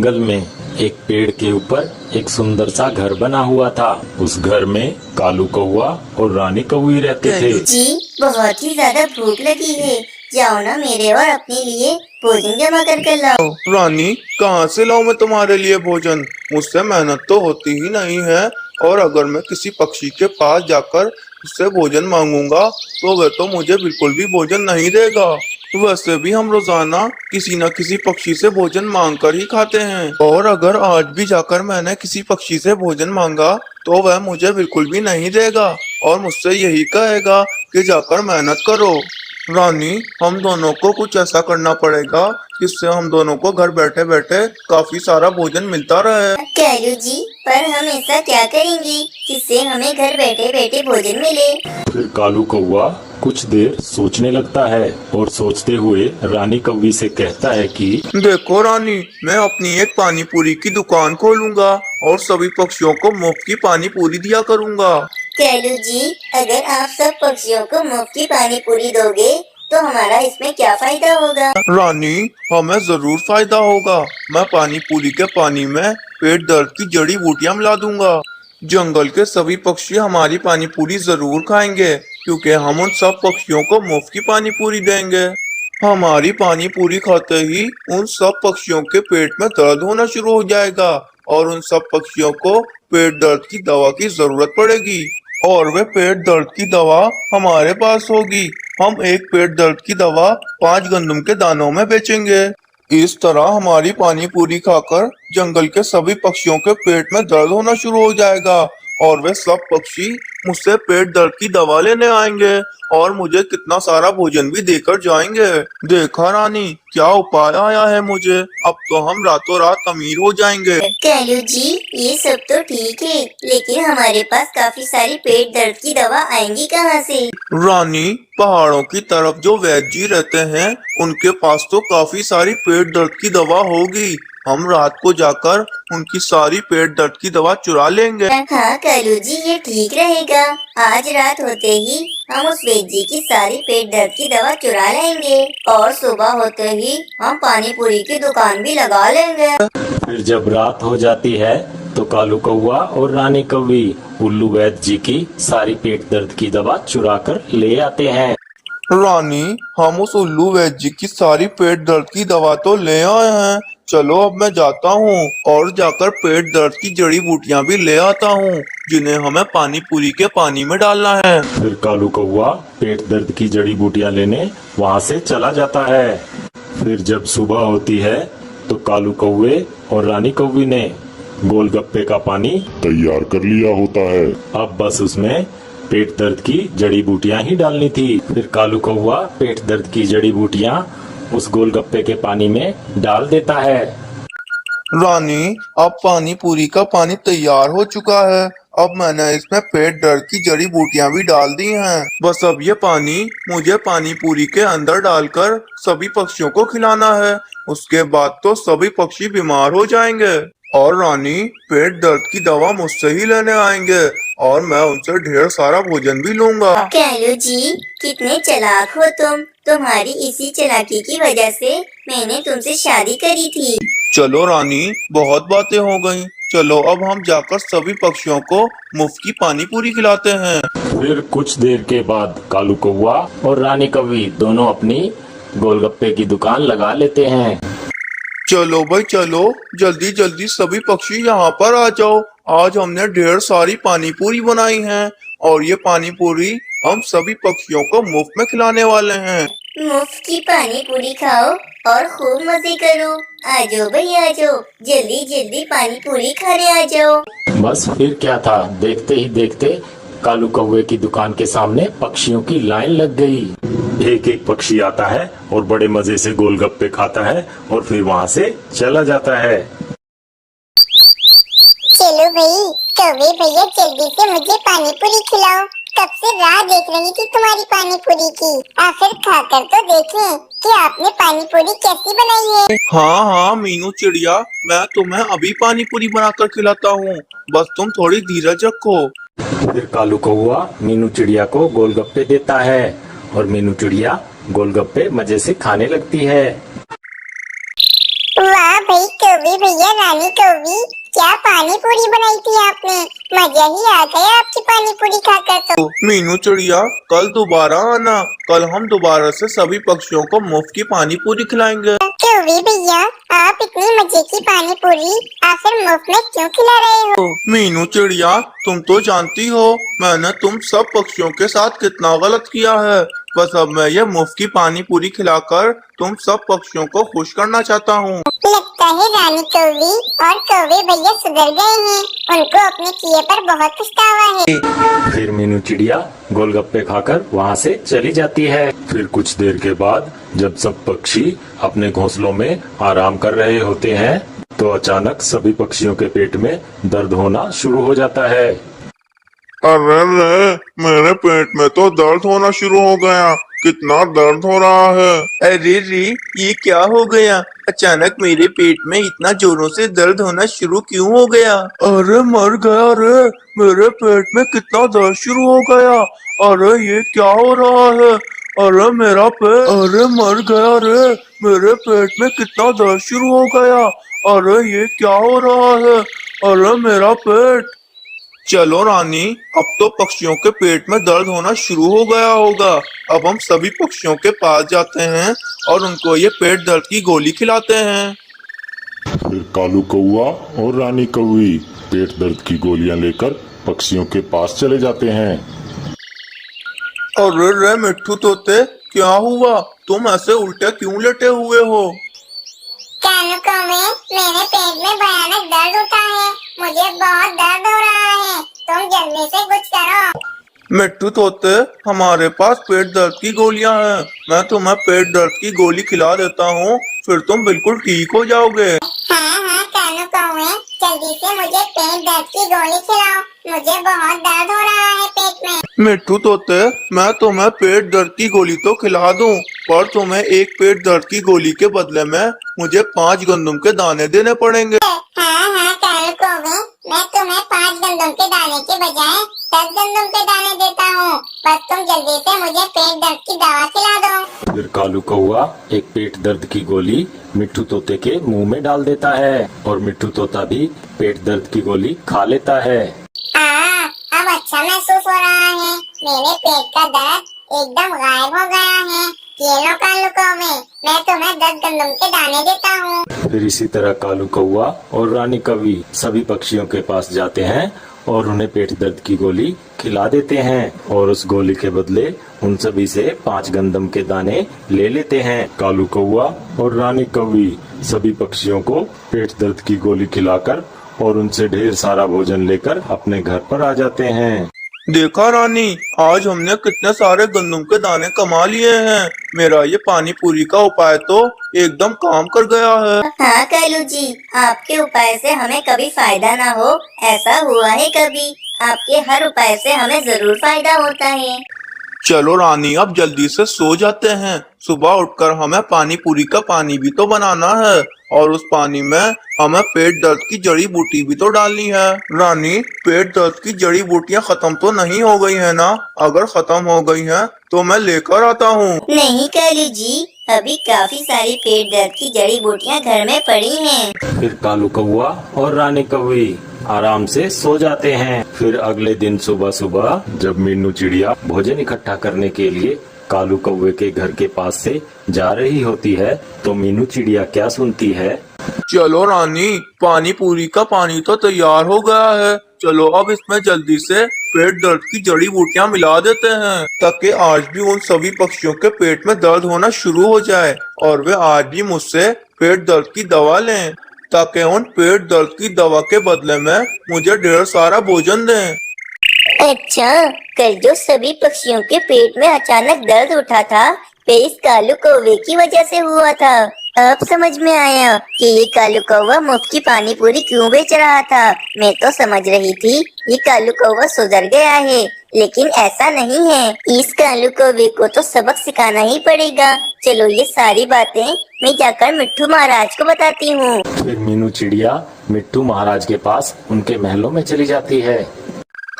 जंगल में एक पेड़ के ऊपर एक सुंदर सा घर बना हुआ था। उस घर में कालू कौआ और रानी कौवी रहते थे। जी बहुत ही ज्यादा भूख लगी है, जाओ ना मेरे और अपने लिए भोजन जमा कर लाओ। रानी, कहाँ से लाऊं मैं तुम्हारे लिए भोजन? मुझसे मेहनत तो होती ही नहीं है, और अगर मैं किसी पक्षी के पास जाकर उससे भोजन मांगूंगा तो वह तो मुझे बिल्कुल भी भोजन नहीं देगा। वैसे भी हम रोजाना किसी न किसी पक्षी से भोजन मांग कर ही खाते हैं, और अगर आज भी जाकर मैंने किसी पक्षी से भोजन मांगा तो वह मुझे बिल्कुल भी नहीं देगा और मुझसे यही कहेगा कि जाकर मेहनत करो। रानी, हम दोनों को कुछ ऐसा करना पड़ेगा जिससे हम दोनों को घर बैठे बैठे काफी सारा भोजन मिलता रहे। कालू जी, पर हम ऐसा क्या करेंगे जिससे हमें घर बैठे बैठे भोजन मिले? फिर कालू कौआ कुछ देर सोचने लगता है और सोचते हुए रानी कौवी से कहता है कि देखो रानी, मैं अपनी एक पानी पूरी की दुकान खोलूंगा और सभी पक्षियों को मुफ्त की पानी पूरी दिया करूंगा। कालू जी, अगर आप सब पक्षियों को मुफ्त की पानी पूरी दोगे तो हमारा इसमें क्या फायदा होगा? रानी, हमें जरूर फायदा होगा। मैं पानी पूरी के पानी में पेट दर्द की जड़ी बूटियां मिला दूंगा। जंगल के सभी पक्षी हमारी पानी पूरी जरूर खाएंगे, क्योंकि हम उन सब पक्षियों को मुफ्त की पानी पूरी देंगे। हमारी पानी पूरी खाते ही उन सब पक्षियों के पेट में दर्द होना शुरू हो जाएगा और उन सब पक्षियों को पेट दर्द की दवा की जरूरत पड़ेगी, और वे पेट दर्द की दवा हमारे पास होगी। हम एक पेट दर्द की दवा 5 गंदम के दानों में बेचेंगे। इस तरह हमारी पानी पूरी खाकर जंगल के सभी पक्षियों के पेट में दर्द होना शुरू हो जाएगा और वे सब पक्षी मुझसे पेट दर्द की दवा लेने आएंगे और मुझे कितना सारा भोजन भी देकर जाएंगे। देखा रानी, क्या उपाय आया है मुझे। अब तो हम रातों रात अमीर हो जाएंगे। कालू जी, ये सब तो ठीक है, लेकिन हमारे पास काफी सारी पेट दर्द की दवा आएंगी कहाँ से? रानी, पहाड़ों की तरफ जो वैद्य जी रहते हैं उनके पास तो काफी सारी पेट दर्द की दवा होगी। हम रात को जाकर उनकी सारी पेट दर्द की दवा चुरा लेंगे। हाँ कालू जी, ये ठीक रहेगा। आज रात होते ही हम उस वैद्य जी की सारी पेट दर्द की दवा चुरा लेंगे और सुबह होते ही हम पानी पूरी की दुकान भी लगा लेंगे। फिर जब रात हो जाती है तो कालू कौआ और रानी कौवी उल्लू वैद्य जी की सारी पेट दर्द की दवा चुरा कर ले आते हैं। रानी, हम उस उल्लू वैद्य जी की सारी पेट दर्द की दवा तो ले आए हैं। चलो अब मैं जाता हूँ और जाकर पेट दर्द की जड़ी बूटियाँ भी ले आता हूँ, जिन्हें हमें पानी पूरी के पानी में डालना है। फिर कालू कौआ पेट दर्द की जड़ी बूटियां लेने वहाँ से चला जाता है। फिर जब सुबह होती है तो कालू कौवे और रानी कौवी ने गोलगप्पे का पानी तैयार कर लिया होता है। अब बस उसमें पेट दर्द की जड़ी बूटियां ही डालनी थी। फिर कालू कौवा पेट दर्द की जड़ी बूटियां उस गोलगप्पे के पानी में डाल देता है। रानी, अब पानी पूरी का पानी तैयार हो चुका है। अब मैंने इसमें पेट दर्द की जड़ी बूटियां भी डाल दी हैं। बस अब ये पानी मुझे पानी पूरी के अंदर डालकर सभी पक्षियों को खिलाना है। उसके बाद तो सभी पक्षी बीमार हो जाएंगे और रानी पेट दर्द की दवा मुझसे ही लेने आएंगे और मैं उनसे ढेर सारा भोजन भी लूंगा। कालू जी, कितने चालाक हो तुम। तुम्हारी इसी चालाकी की वजह से मैंने तुमसे शादी करी थी। चलो रानी, बहुत बातें हो गयी। चलो अब हम जाकर सभी पक्षियों को मुफ्त की पानी पूरी खिलाते हैं। फिर कुछ देर के बाद कालू कौवा और रानी कौवी दोनों अपनी गोलगप्पे की दुकान लगा लेते हैं। चलो भाई चलो, जल्दी जल्दी सभी पक्षी यहाँ पर आ जाओ। आज हमने ढेर सारी पानी पूरी बनाई है और ये पानी पूरी हम सभी पक्षियों को मुफ्त में खिलाने वाले हैं। मुफ्त की पानी पूरी खाओ और खूब मजे करो। आ जाओ भाई आ जाओ, जल्दी जल्दी पानी पूरी खाने आ जाओ। बस फिर क्या था, देखते ही देखते कालू कौवे की दुकान के सामने पक्षियों की लाइन लग गई। एक एक पक्षी आता है और बड़े मजे से गोलगप्पे खाता है और फिर वहाँ से चला जाता है। चलो भाई, कौवे भैया जल्दी से मुझे पानी पूरी खिलाओ। कब से राह देख रही थी तुम्हारी पानी पूरी की। आखिर खाकर तो देखें कि आपने पानी पूरी कैसी बनाई है। हाँ हाँ मीनू चिड़िया, मैं तुम्हें अभी पानी पूरी बनाकर खिलाता हूँ, बस तुम थोड़ी धीरज रखो। फिर कालू कौवा मीनू चिड़िया को गोलगप्पे देता है और मीनू चिड़िया गोलगप्पे मजे से खाने लगती है। वाह भाई कौवे भैया रानी कौवी, क्या पानी पूरी बनाई थी आपने। मजा ही आ गया आपकी पानी पूरी खाकर तो। मीनू चिड़िया, कल दोबारा आना। कल हम दोबारा से सभी पक्षियों को मुफ्त की पानी पूरी खिलाएंगे। कौवी भैया, आप इतनी मजे की पानी पूरी आखिर मुफ्त में क्यों खिला रहे हो। मीनू चिड़िया, तुम तो जानती हो मैंने तुम सब पक्षियों के साथ कितना गलत किया है। बस अब मैं ये मुफ्त की पानी पूरी खिलाकर तुम सब पक्षियों को खुश करना चाहता हूँ। लगता है रानी कौवी और कौवे भैया सुधर गए हैं। उनको अपने किए पर बहुत पछतावा है। फिर मीनू चिड़िया गोलगप्पे खाकर वहाँ से चली जाती है। फिर कुछ देर के बाद जब सब पक्षी अपने घोंसलों में आराम कर रहे होते हैं तो अचानक सभी पक्षियों के पेट में दर्द होना शुरू हो जाता है। अरे रे, मेरे पेट में तो दर्द होना शुरू हो गया। कितना दर्द हो रहा है। अरे रे, ये क्या हो गया। अचानक मेरे पेट में इतना जोरों से दर्द होना शुरू क्यों हो गया। अरे मर गया रे, मेरे पेट में कितना दर्द शुरू हो गया। अरे ये क्या हो रहा है। अरे मेरा पेट, अरे मर गया रे, मेरे पेट में कितना दर्द शुरू हो गया। अरे ये क्या हो रहा है। अरे मेरा पेट। चलो रानी, अब तो पक्षियों के पेट में दर्द होना शुरू हो गया होगा। अब हम सभी पक्षियों के पास जाते हैं और उनको ये पेट दर्द की गोली खिलाते हैं। फिर कालू कौआ और रानी कौवी पेट दर्द की गोलियां लेकर पक्षियों के पास चले जाते हैं। अरे रे मिट्ठू तोते, क्या हुआ। तुम ऐसे उल्टे क्यों लेटे हुए हो। कानू कौवे, मेरे पेट में भयानक दर्द होता है। मुझे बहुत दर्द हो रहा है। तुम जल्दी से कुछ करो। मिट्ठू तोते, हमारे पास पेट दर्द की गोलियां हैं। मैं तुम्हें पेट दर्द की गोली खिला देता हूँ, फिर तुम बिल्कुल ठीक हो जाओगे। हाँ कानू कौवे, जल्दी से मुझे पेट दर्द की गोली खिलाओ। मुझे बहुत दर्द हो रहा है पेट में। मिट्ठू तोते, मैं तुम्हें पेट दर्द की गोली तो खिला दूं, पर तुम्हें एक पेट दर्द की गोली के बदले में मुझे 5 गंदम के दाने देने पड़ेंगे। हाँ कानू कौवे, मैं तुम्हें 5 गंदम के दाने के बजाय 10 गंदम के दाने देता हूँ। बस तुम जल्दी से मुझे पेट दर्द की दवा खिला दो। फिर कालू कौआ एक पेट दर्द की गोली मिट्ठू तोते के मुंह में डाल देता है और मिट्ठू तोता भी पेट दर्द की गोली खा लेता है। अब अच्छा महसूस हो रहा है। मेरे पेट का दर्द एकदम गायब हो गया है। ये लो कालू कौवे, मैं तुम्हें 10 गंदम के दाने देता हूँ। फिर इसी तरह कालू कौआ और रानी कौवी सभी पक्षियों के पास जाते हैं और उन्हें पेट दर्द की गोली खिला देते हैं और उस गोली के बदले उन सभी से 5 गंदम के दाने ले लेते हैं। कालू कौआ और रानी कौवी सभी पक्षियों को पेट दर्द की गोली खिलाकर और उनसे ढेर सारा भोजन लेकर अपने घर पर आ जाते हैं। देखा रानी, आज हमने कितने सारे गंदम के दाने कमा लिए हैं। मेरा ये पानी पूरी का उपाय तो एकदम काम कर गया है। हाँ कालू जी, आपके उपाय से हमें कभी फायदा ना हो ऐसा हुआ है कभी। आपके हर उपाय से हमें जरूर फायदा होता है। चलो रानी, अब जल्दी से सो जाते हैं। सुबह उठकर हमें पानी पूरी का पानी भी तो बनाना है और उस पानी में हमें पेट दर्द की जड़ी बूटी भी तो डालनी है। रानी, पेट दर्द की जड़ी बूटियाँ खत्म तो नहीं हो गई है ना। अगर खत्म हो गई हैं तो मैं लेकर आता हूँ। नहीं कालू जी, अभी काफी सारी पेट दर्द की जड़ी बूटियाँ घर में पड़ी हैं। फिर कालू कौआ और रानी कौवी आराम से सो जाते हैं। फिर अगले दिन सुबह सुबह जब मीनू चिड़िया भोजन इकट्ठा करने के लिए कालू कौवे के घर के पास से जा रही होती है तो मीनू चिड़िया क्या सुनती है। चलो रानी, पानी पूरी का पानी तो तैयार हो गया है। चलो अब इसमें जल्दी से पेट दर्द की जड़ी बूटियाँ मिला देते हैं ताकि आज भी उन सभी पक्षियों के पेट में दर्द होना शुरू हो जाए और वे आज भी मुझसे पेट दर्द की दवा लें, ताकि उन पेट दर्द की दवा के बदले में मुझे ढेर सारा भोजन दें। अच्छा, कल जो सभी पक्षियों के पेट में अचानक दर्द उठा था वे इस कालू कौवे की वजह से हुआ था। अब समझ में आया कि ये कालू कौवा मुफ्त की पानी पूरी क्यों बेच रहा था। मैं तो समझ रही थी ये कालू कौवा सुधर गया है, लेकिन ऐसा नहीं है। इस कालू कौवे को तो सबक सिखाना ही पड़ेगा। चलो ये सारी बातें मैं जाकर मिट्ठू महाराज को बताती हूँ। फिर मीनू चिड़िया मिट्ठू महाराज के पास उनके महलों में चली जाती है।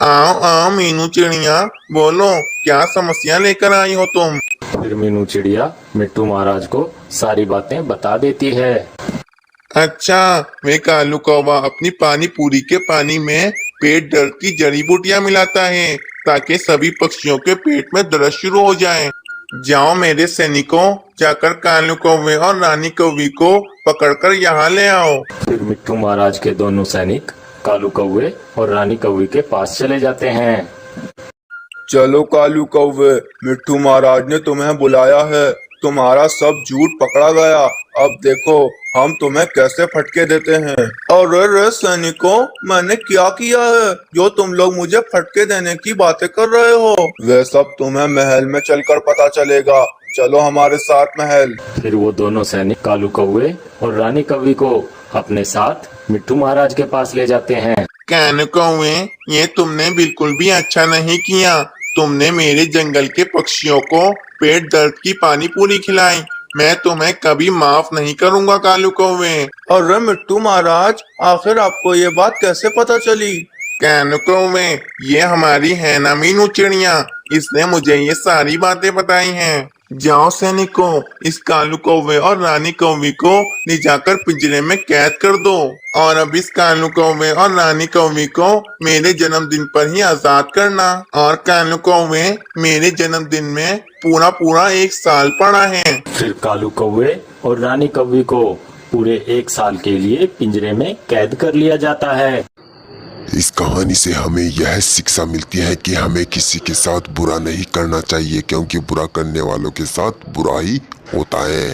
आओ आओ मीनू चिड़िया, बोलो क्या समस्या लेकर आई हो तुम। फिर मीनू चिड़िया मिट्ठू महाराज को सारी बातें बता देती है। अच्छा, वे कालू कौवा अपनी पानी पूरी के पानी में पेट दर्द की जड़ी बूटियां मिलाता है ताकि सभी पक्षियों के पेट में दर्द शुरू हो जाए। जाओ मेरे सैनिकों, जाकर कालू कौवे और रानी कौवी को पकड़कर यहाँ ले आओ। फिर मिट्ठू महाराज के दोनों सैनिक कालू कौवे और रानी कौवी के पास चले जाते हैं। चलो कालू कौवे, मिट्ठू महाराज ने तुम्हें बुलाया है। तुम्हारा सब झूठ पकड़ा गया। अब देखो हम तुम्हें कैसे फटके देते हैं। अरे रे सैनिकों, मैंने क्या किया है जो तुम लोग मुझे फटके देने की बातें कर रहे हो? वे सब तुम्हें महल में चलकर पता चलेगा। चलो हमारे साथ महल। फिर वो दोनों सैनिक कालू कौवे और रानी कौवी को अपने साथ मिट्ठू महाराज के पास ले जाते हैं। कालू कौवे, ये तुमने बिल्कुल भी अच्छा नहीं किया। तुमने मेरे जंगल के पक्षियों को पेट दर्द की पानी पूरी खिलाई। मैं तुम्हें कभी माफ नहीं करूंगा कालू कौवे। अरे मिट्टू महाराज, आखिर आपको ये बात कैसे पता चली? कालू कौवे, ये हमारी है ना मीनू चिड़िया, इसने मुझे ये सारी बातें बताई हैं। जाओ सैनिकों, इस कालू कौवे और रानी कौवी को ले जाकर पिंजरे में कैद कर दो और अब इस कालू कौवे और रानी कौवी को मेरे जन्मदिन पर ही आजाद करना। और कालू कौवे, मेरे जन्मदिन में पूरा 1 साल पड़ा है। फिर कालू कौवे और रानी कौवी को पूरे 1 साल के लिए पिंजरे में कैद कर लिया जाता है। इस कहानी से हमें यह शिक्षा मिलती है कि हमें किसी के साथ बुरा नहीं करना चाहिए, क्योंकि बुरा करने वालों के साथ बुरा ही होता है।